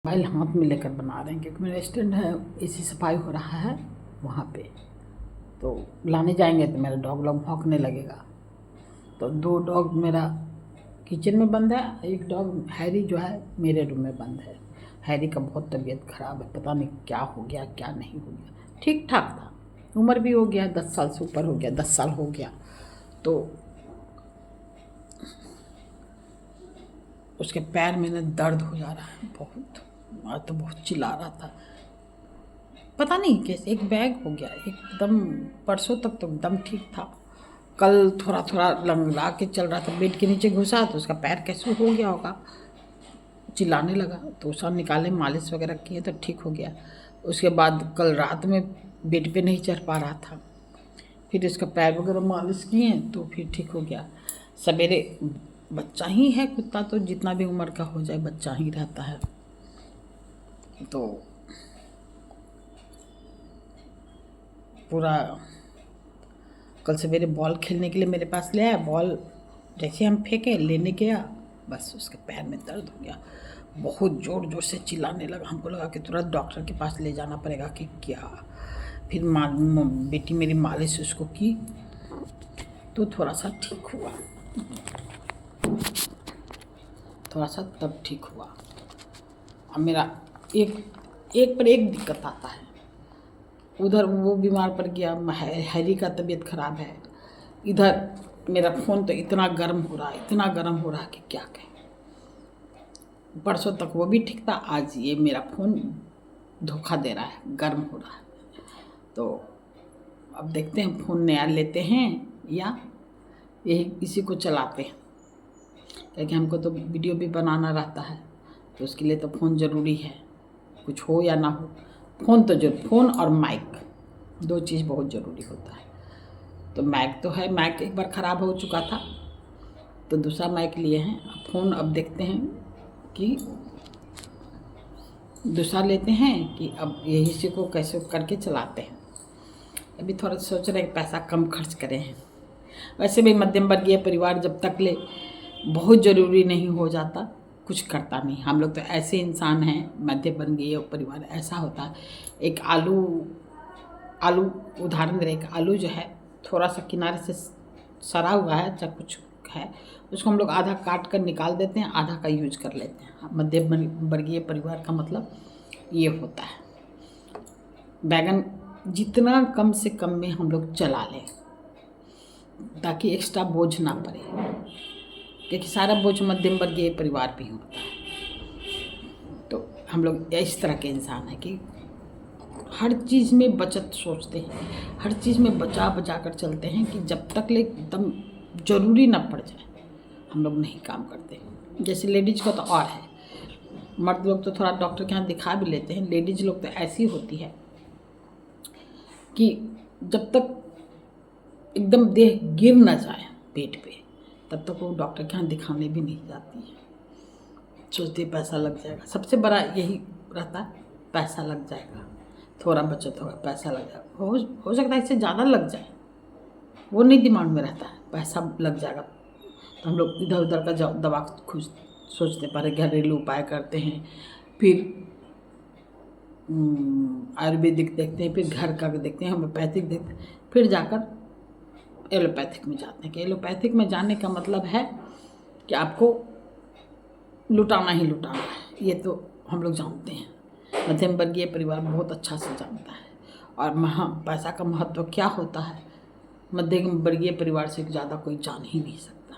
Mobile हाथ में लेकर बना रहे हैं क्योंकि मेरा स्टैंड है, इसी सफाई हो रहा है वहाँ पे। तो लाने जाएंगे तो मेरा डॉग लोग भौंकने लगेगा। तो 2 डॉग मेरा किचन में बंद है, एक डॉग हैरी जो है मेरे रूम में बंद है। हैरी का बहुत तबीयत ख़राब है, पता नहीं क्या हो गया क्या नहीं हो गया। ठीक ठाक था, उम्र भी हो गया, 10 साल से ऊपर हो गया, 10 साल हो गया। तो उसके पैर में ना दर्द हो जा रहा है बहुत। आज तो बहुत चिल्ला रहा था, पता नहीं कैसे एक बैग हो गया एकदम। परसों तक तो एकदम ठीक था, कल थोड़ा थोड़ा लंगड़ा के चल रहा था, बेड के नीचे घुसा तो उसका पैर कैसे हो गया होगा, चिल्लाने लगा। तो सब निकाले, मालिश वगैरह किए तो ठीक हो गया। उसके बाद कल रात में बेड पे नहीं चढ़ पा रहा था, फिर इसका पैर वगैरह मालिश किए तो फिर ठीक हो गया। सवेरे बच्चा ही है कुत्ता, तो जितना भी उम्र का हो जाए बच्चा ही रहता है। तो पूरा कल सवेरे बॉल खेलने के लिए मेरे पास ले आया, बॉल जैसे हम फेंके लेने गया, बस उसके पैर में दर्द हो गया। बहुत ज़ोर ज़ोर से चिल्लाने लगा, हमको लगा कि तुरंत डॉक्टर के पास ले जाना पड़ेगा कि क्या। फिर बेटी मेरी मालिश उसको की तो थोड़ा सा ठीक हुआ, थोड़ा सा तब ठीक हुआ। अब मेरा एक पर एक दिक्कत आता है। उधर वो बीमार पड़ गया, हैरी का तबीयत ख़राब है, इधर मेरा फ़ोन तो इतना गर्म हो रहा है, इतना गर्म हो रहा है कि क्या कहें। परसों तक वो भी ठीक था, आज ये मेरा फ़ोन धोखा दे रहा है, गर्म हो रहा है। तो अब देखते हैं फ़ोन नया लेते हैं या यही इसी को चलाते हैं, क्योंकि हमको तो वीडियो भी बनाना रहता है, तो उसके लिए तो फ़ोन ज़रूरी है, कुछ हो या ना हो। फ़ोन तो जरूर, फ़ोन और माइक 2 चीज़ बहुत ज़रूरी होता है। तो माइक तो है, माइक एक बार ख़राब हो चुका था तो दूसरा माइक लिए हैं। अब फ़ोन अब देखते हैं कि दूसरा लेते हैं कि अब यही से को कैसे करके चलाते हैं। अभी थोड़ा सोच रहे हैं पैसा कम खर्च करें हैं। वैसे भी मध्यम वर्गीय परिवार जब तक ले बहुत ज़रूरी नहीं हो जाता कुछ करता नहीं। हम लोग तो ऐसे इंसान हैं, मध्य वर्गीय परिवार ऐसा होता है। एक आलू उदाहरण दे रहे, एक आलू जो है थोड़ा सा किनारे से सड़ा हुआ है चाहे कुछ है, उसको हम लोग आधा काट कर निकाल देते हैं, आधा का यूज कर लेते हैं। मध्य वर्गीय परिवार का मतलब ये होता है। बैगन जितना कम से कम में हम लोग चला लें ताकि एक्स्ट्रा बोझ ना पड़े, क्योंकि सारा बोझ मध्यम वर्गीय परिवार पे होता है। तो हम लोग इस तरह के इंसान हैं कि हर चीज़ में बचत सोचते हैं, हर चीज़ में बचा बचा कर चलते हैं कि जब तक ले एकदम ज़रूरी ना पड़ जाए हम लोग नहीं काम करते। जैसे लेडीज़ का तो और है, मर्द लोग तो थोड़ा डॉक्टर के यहाँ दिखा भी लेते हैं, लेडीज़ लोग तो ऐसी होती है कि जब तक एकदम देह गिर ना जाए पेट पे तब तक वो डॉक्टर के यहाँ दिखाने भी नहीं जाती है। सोचते पैसा लग जाएगा, सबसे बड़ा यही रहता है, पैसा लग जाएगा, थोड़ा बचत होगा, पैसा लग जाएगा। हो सकता है इससे ज़्यादा लग जाए, वो नहीं दिमाग में रहता है, पैसा लग जाएगा। तो हम लोग इधर उधर का दवा खुद सोचते, पहले घरेलू उपाय करते हैं, फिर आयुर्वेदिक देखते हैं, फिर घर का देखते हैं, होम्योपैथिक देखते हैं, फिर जाकर एलोपैथिक में जाते हैं। कि एलोपैथिक में जाने का मतलब है कि आपको लुटाना ही लुटाना है, ये तो हम लोग जानते हैं। मध्यम वर्गीय परिवार बहुत अच्छा से जानता है और पैसा का महत्व क्या होता है मध्यम वर्गीय परिवार से ज़्यादा कोई जान ही नहीं सकता।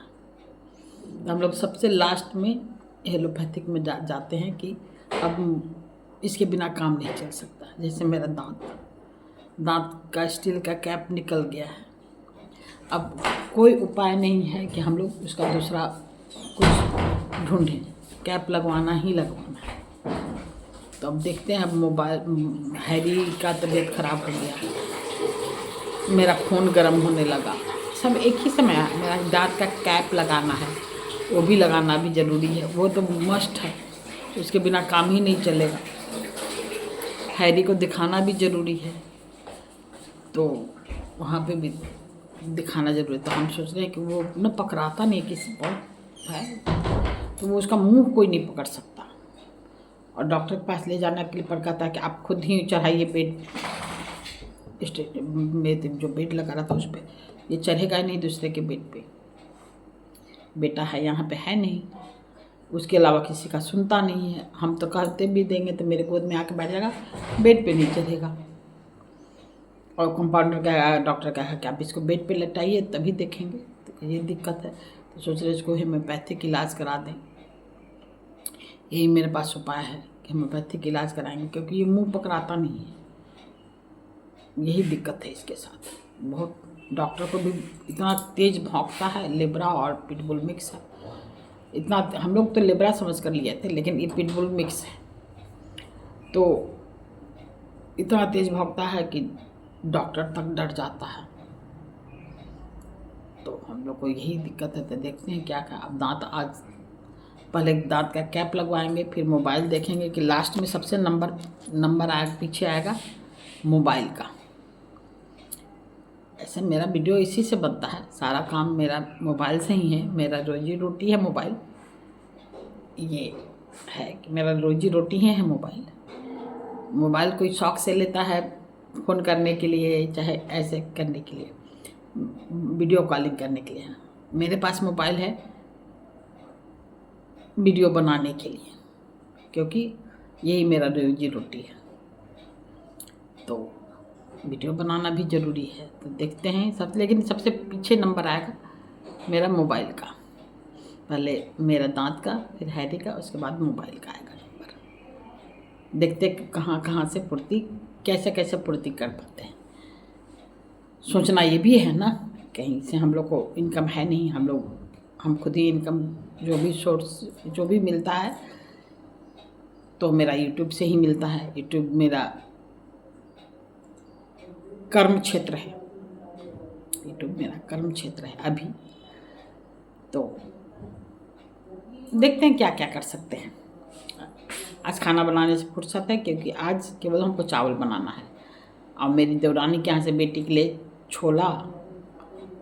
तो हम लोग सबसे लास्ट में एलोपैथिक में जाते हैं कि अब इसके बिना काम नहीं चल सकता। जैसे मेरा दांत का स्टील का कैप निकल गया है, अब कोई उपाय नहीं है कि हम लोग उसका दूसरा कुछ ढूंढें, कैप लगवाना ही लगवाना है। तो अब देखते हैं। अब हैरी का तबीयत ख़राब हो गया, मेरा फ़ोन गर्म होने लगा, सब एक ही समय है। मेरा दांत का कैप लगाना है, वो भी लगाना भी ज़रूरी है, वो तो मस्ट है, उसके बिना काम ही नहीं चलेगा। हैरी को दिखाना भी ज़रूरी है, तो वहाँ पे भी दिखाना ज़रूरी है। तो हम सोच रहे हैं कि वो न पकड़ाता नहीं किसी को है, तो वो उसका मुंह कोई नहीं पकड़ सकता और डॉक्टर के पास ले जाने के लिए पड़ता था कि आप खुद ही चढ़ाइए बेड में, जो बेड लगा रहा था उस पर, ये चढ़ेगा ही नहीं दूसरे के बेड पे। बेटा है यहाँ पे है नहीं, उसके अलावा किसी का सुनता नहीं है। हम तो कहते भी देंगे तो मेरे गोद में आके बैठ जाएगा, बेड पे नहीं चढ़ेगा। और कंपाउंडर कहेगा, डॉक्टर कहेगा कि आप इसको बेड पे लटाइए तभी देखेंगे। तो ये दिक्कत है। तो सोच रहे इसको होम्योपैथिक इलाज करा दें। यही मेरे पास उपाय है कि होम्योपैथिक इलाज कराएंगे, क्योंकि ये मुंह पकड़ाता नहीं है। यही दिक्कत है इसके साथ। बहुत डॉक्टर को भी इतना तेज भौंकता है, लेब्रा और पिटबुल मिक्स है। इतना हम लोग तो लेब्रा समझ कर लिए थे, लेकिन ये पिटबुल मिक्स है। तो इतना तेज भौंकता है कि डॉक्टर तक डर जाता है। तो हम लोग को यही दिक्कत है। तो देखते हैं क्या क्या। अब दांत आज पहले दांत का कैप लगवाएंगे, फिर मोबाइल देखेंगे कि लास्ट में सबसे नंबर आएगा, पीछे आएगा मोबाइल का। ऐसे मेरा वीडियो इसी से बनता है, सारा काम मेरा मोबाइल से ही है। मेरा रोजी रोटी है मोबाइल। ये है कि मेरा रोजी रोटी है मोबाइल। मोबाइल कोई शौक से लेता है फ़ोन करने के लिए, चाहे ऐसे करने के लिए, वीडियो कॉलिंग करने के लिए। मेरे पास मोबाइल है वीडियो बनाने के लिए, क्योंकि यही मेरा रोजी रोटी है। तो वीडियो बनाना भी ज़रूरी है। तो देखते हैं लेकिन सबसे पीछे नंबर आएगा मेरा मोबाइल का। पहले मेरा दांत का, फिर हैरी का, उसके बाद मोबाइल का आएगा नंबर। देखते कहाँ से पूर्ति, कैसे कैसे पूर्ति कर पाते हैं। सोचना ये भी है ना, कहीं से हम लोग को इनकम है नहीं। हम खुद ही इनकम जो भी सोर्स जो भी मिलता है तो मेरा यूट्यूब से ही मिलता है। यूट्यूब मेरा कर्म क्षेत्र है। यूट्यूब मेरा कर्म क्षेत्र है अभी। तो देखते हैं क्या क्या कर सकते हैं। आज खाना बनाने से फुर्सत है, क्योंकि आज केवल हमको चावल बनाना है। और मेरी देवरानी के यहाँ से बेटी के लिए छोला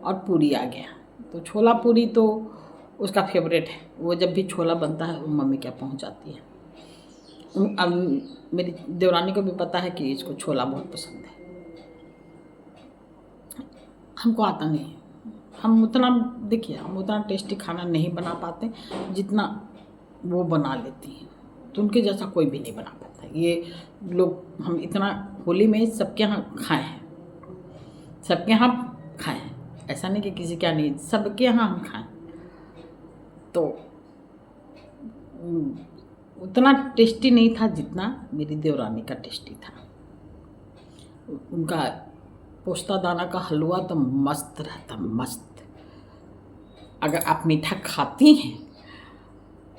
और पूरी आ गया। तो छोला पूरी तो उसका फेवरेट है। वो जब भी छोला बनता है वो मम्मी क्या पहुँच जाती है। अब मेरी देवरानी को भी पता है कि इसको छोला बहुत पसंद है। हमको आता नहीं है। हम उतना टेस्टी खाना नहीं बना पाते जितना वो बना लेती हैं। तो उनके जैसा कोई भी नहीं बना पाता। ये लोग हम इतना होली में सबके यहाँ खाए हैं, ऐसा नहीं कि किसी क्या नहीं, सबके यहाँ हम खाएं। तो उतना टेस्टी नहीं था जितना मेरी देवरानी का टेस्टी था। उनका पोस्ता दाना का हलवा तो मस्त रहता, मस्त। अगर आप मीठा खाती हैं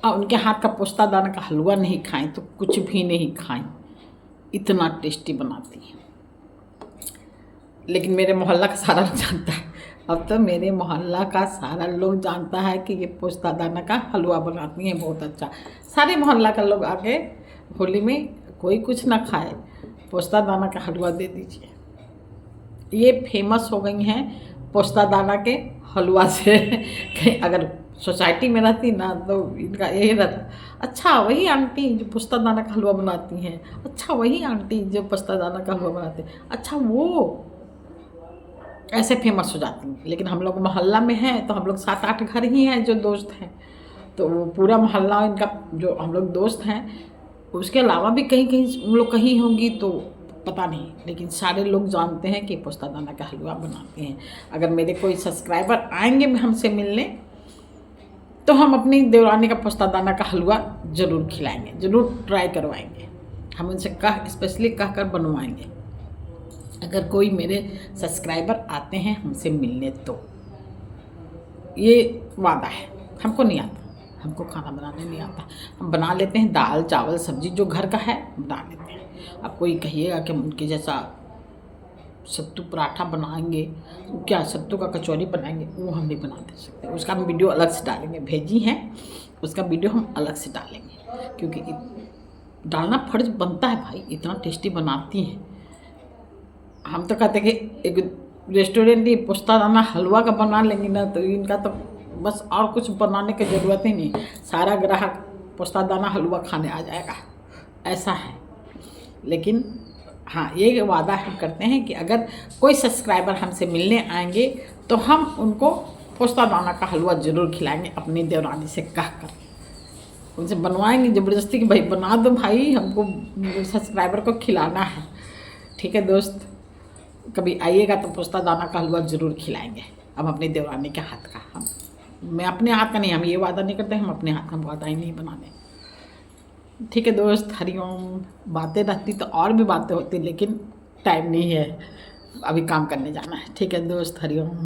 और उनके हाथ का पोस्ता दाना का हलवा नहीं खाएं तो कुछ भी नहीं खाएं, इतना टेस्टी बनाती हैं। लेकिन मेरे मोहल्ला का सारा लोग जानता है। अब तो मेरे मोहल्ला का सारा लोग जानता है कि ये पोस्ता दाना का हलवा बनाती हैं बहुत अच्छा। सारे मोहल्ला का लोग आके होली में कोई कुछ ना खाए, पोस्ता दाना का हलवा दे दीजिए। ये फेमस हो गई हैं पोस्ता दाना के हलवा से। अगर सोसाइटी में रहती ना तो इनका यही रहता, अच्छा वही आंटी जो पोस्ता दाना का हलवा बनाती हैं, अच्छा वही आंटी जो पोस्ता दाना का हलवा बनाते हैं, अच्छा वो, ऐसे फेमस हो जाती हैं। लेकिन हम लोग मोहल्ला में हैं तो हम लोग 7-8 घर ही हैं जो दोस्त हैं। तो वो पूरा मोहल्ला इनका जो हम लोग दोस्त हैं, उसके अलावा भी कहीं उन लोग कहीं होंगी तो पता नहीं, लेकिन सारे लोग जानते हैं कि पोस्ता दाना का हलवा बनाते हैं। अगर मेरे कोई सब्सक्राइबर आएंगे हमसे मिलने तो हम अपनी देवरानी का पोस्ता दाना का हलवा ज़रूर खिलाएंगे, ज़रूर ट्राई करवाएंगे। हम उनसे स्पेशली कह कर बनवाएंगे। अगर कोई मेरे सब्सक्राइबर आते हैं हमसे मिलने तो ये वादा है। हमको नहीं आता, हमको खाना बनाने नहीं आता। हम बना लेते हैं दाल चावल सब्जी जो घर का है बना लेते हैं। अब कोई कहिएगा कि हम उनके जैसा सत्तू पराठा बनाएंगे, क्या सत्तू का कचौरी बनाएंगे, वो हम नहीं बना दे सकते। उसका हम वीडियो अलग से डालेंगे, भेजी हैं उसका वीडियो हम अलग से डालेंगे, क्योंकि डालना फर्ज बनता है भाई। इतना टेस्टी बनाती हैं। हम तो कहते कि एक रेस्टोरेंट ही पोस्ता दाना हलवा का बना लेंगे ना तो इनका तो बस और कुछ बनाने की ज़रूरत ही नहीं, सारा ग्राहक पोस्ता दाना हलवा खाने आ जाएगा। ऐसा है। लेकिन हाँ, ये वादा हम करते हैं कि अगर कोई सब्सक्राइबर हमसे मिलने आएंगे तो हम उनको पोस्ता दाना का हलवा ज़रूर खिलाएंगे, अपनी देवरानी से कहकर उनसे बनवाएंगे ज़बरदस्ती कि भाई बना दो भाई, हमको सब्सक्राइबर को खिलाना है। ठीक है दोस्त, कभी आइएगा तो पोस्ता दाना का हलवा ज़रूर खिलाएंगे हम अपनी देवरानी के हाथ का। मैं अपने हाथ का नहीं, हम ये वादा नहीं करते, हम अपने हाथ का वादा ही नहीं बनाने। ठीक है दोस्त, हरिओम। बातें रहती तो और भी बातें होती, लेकिन टाइम नहीं है, अभी काम करने जाना है। ठीक है दोस्त, हरिओम।